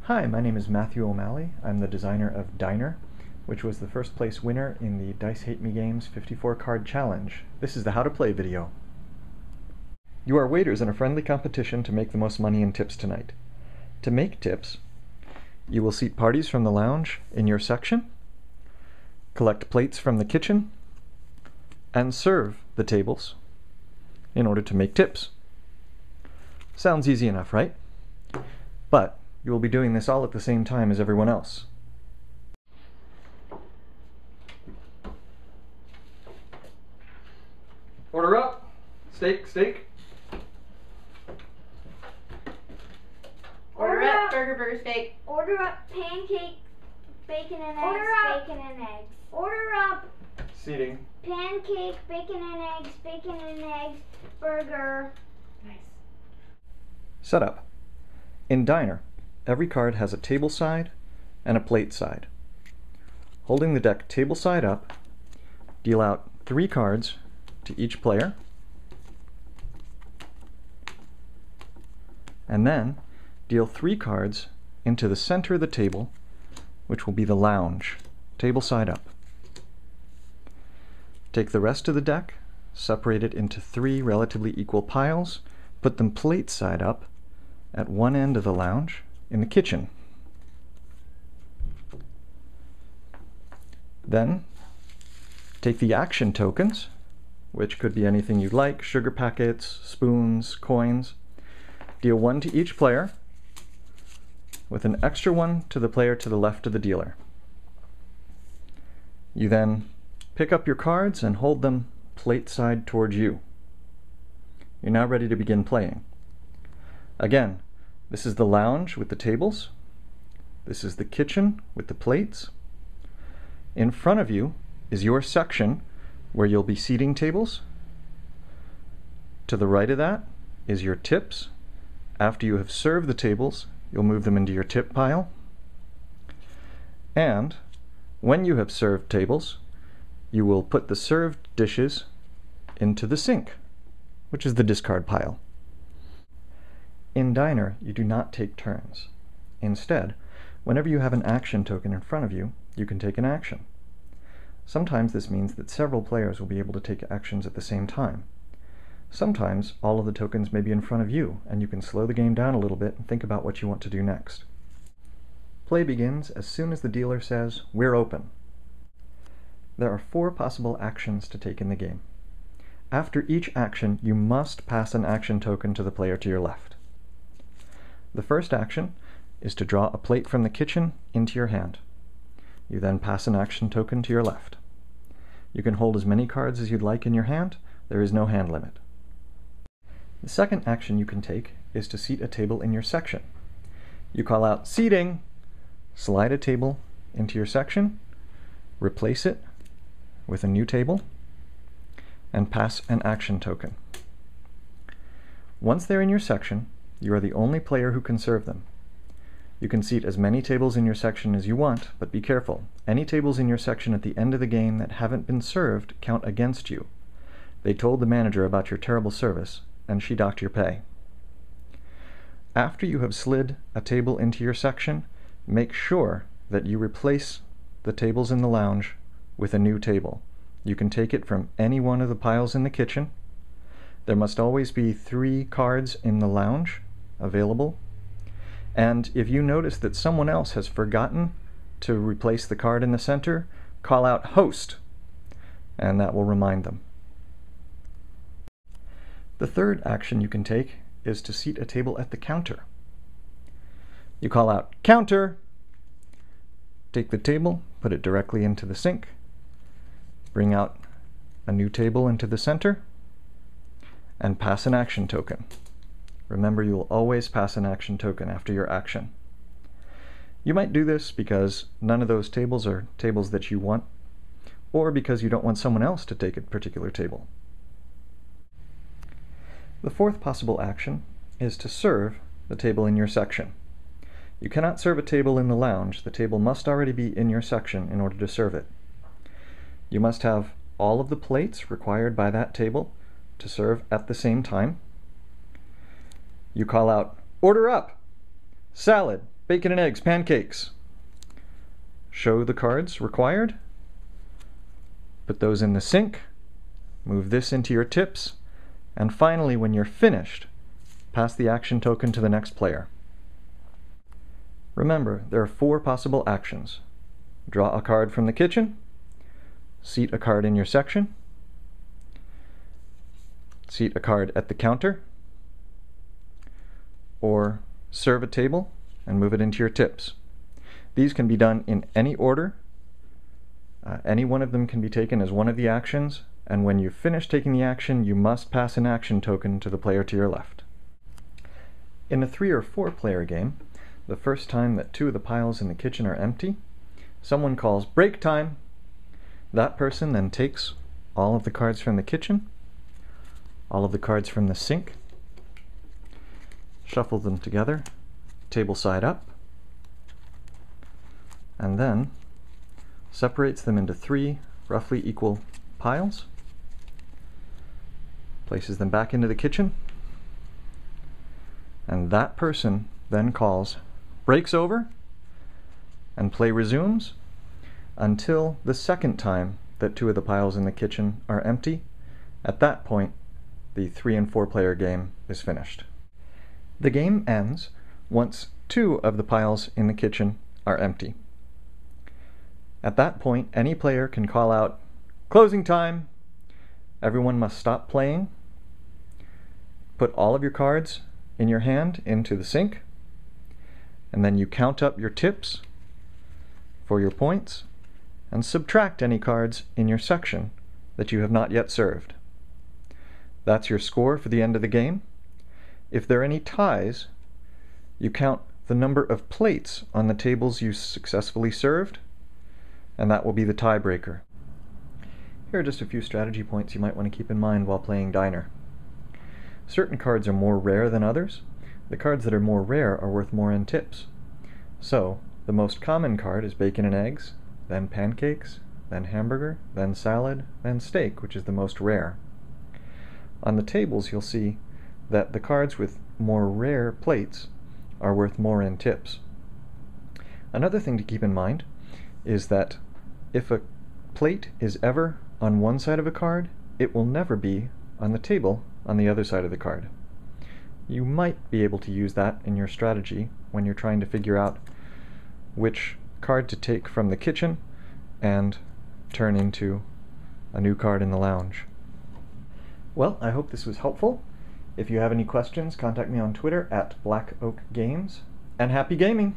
Hi, my name is Matthew O'Malley. I'm the designer of Diner, which was the first place winner in the Dice Hate Me Games 54 card challenge. This is the How to Play video. You are waiters in a friendly competition to make the most money in tips tonight. To make tips, you will seat parties from the lounge in your section, collect plates from the kitchen, and serve the tables in order to make tips. Sounds easy enough, right? But you will be doing this all at the same time as everyone else. Order up! Steak, steak. Order up burger, steak. Order up pancake, bacon and eggs. Order up Seating. pancake, bacon and eggs, burger. Nice. Setup. In Diner, every card has a table side and a plate side. Holding the deck table side up, deal out 3 cards to each player, and then deal 3 cards into the center of the table, which will be the lounge, table side up. Take the rest of the deck, separate it into 3 relatively equal piles, put them plate side up at one end of the lounge in the kitchen. Then take the action tokens, which could be anything you'd like, sugar packets, spoons, coins. Deal 1 to each player, with an extra 1 to the player to the left of the dealer. You then pick up your cards and hold them plate side towards you. You're now ready to begin playing. Again, this is the lounge with the tables. This is the kitchen with the plates. In front of you is your section where you'll be seating tables. To the right of that is your tips. After you have served the tables, you'll move them into your tip pile. And when you have served tables, you will put the served dishes into the sink, which is the discard pile. In Diner, you do not take turns. Instead, whenever you have an action token in front of you, you can take an action. Sometimes this means that several players will be able to take actions at the same time. Sometimes all of the tokens may be in front of you, and you can slow the game down a little bit and think about what you want to do next. Play begins as soon as the dealer says, "We're open." There are 4 possible actions to take in the game. After each action, you must pass an action token to the player to your left. The first action is to draw a plate from the kitchen into your hand. You then pass an action token to your left. You can hold as many cards as you'd like in your hand. There is no hand limit. The second action you can take is to seat a table in your section. You call out "Seating!" Slide a table into your section, replace it with a new table, and pass an action token. Once they're in your section, you are the only player who can serve them. You can seat as many tables in your section as you want, but be careful. Any tables in your section at the end of the game that haven't been served count against you. They told the manager about your terrible service, and she docked your pay. After you have slid a table into your section, make sure that you replace the tables in the lounge with a new table. You can take it from any one of the piles in the kitchen. There must always be 3 cards in the lounge available. And if you notice that someone else has forgotten to replace the card in the center, call out "Host," and that will remind them. The third action you can take is to seat a table at the counter. You call out "Counter!" Take the table, put it directly into the sink, bring out a new table into the center, and pass an action token. Remember, you will always pass an action token after your action. You might do this because none of those tables are tables that you want, or because you don't want someone else to take a particular table. The fourth possible action is to serve the table in your section. You cannot serve a table in the lounge. The table must already be in your section in order to serve it. You must have all of the plates required by that table to serve at the same time. You call out, "Order up! Salad, bacon and eggs, pancakes. Show the cards required. Put those in the sink. Move this into your tips. And finally, when you're finished, pass the action token to the next player. Remember, there are 4 possible actions. Draw a card from the kitchen, seat a card in your section, seat a card at the counter, or serve a table and move it into your tips. These can be done in any order. Any one of them can be taken as one of the actions, and when you finish taking the action, you must pass an action token to the player to your left. In a 3 or 4 player game, the first time that 2 of the piles in the kitchen are empty, someone calls break time. That person then takes all of the cards from the kitchen, all of the cards from the sink, shuffles them together, table side up, and then separates them into 3 roughly equal piles, places them back into the kitchen, and that person then calls breaks over, and play resumes until the second time that 2 of the piles in the kitchen are empty. At that point, the 3 and 4 player game is finished. The game ends once 2 of the piles in the kitchen are empty. At that point, any player can call out, "Closing time!" Everyone must stop playing. Put all of your cards in your hand into the sink, and then you count up your tips for your points and subtract any cards in your section that you have not yet served. That's your score for the end of the game. If there are any ties, you count the number of plates on the tables you successfully served, and that will be the tiebreaker. Here are just a few strategy points you might want to keep in mind while playing Diner. Certain cards are more rare than others. The cards that are more rare are worth more in tips. So, the most common card is bacon and eggs, then pancakes, then hamburger, then salad, then steak, which is the most rare. On the tables you'll see that the cards with more rare plates are worth more in tips. Another thing to keep in mind is that if a plate is ever on one side of a card, it will never be on the table on the other side of the card. You might be able to use that in your strategy when you're trying to figure out which card to take from the kitchen and turn into a new card in the lounge. Well, I hope this was helpful. If you have any questions, contact me on Twitter @BlackOakGames, and happy gaming!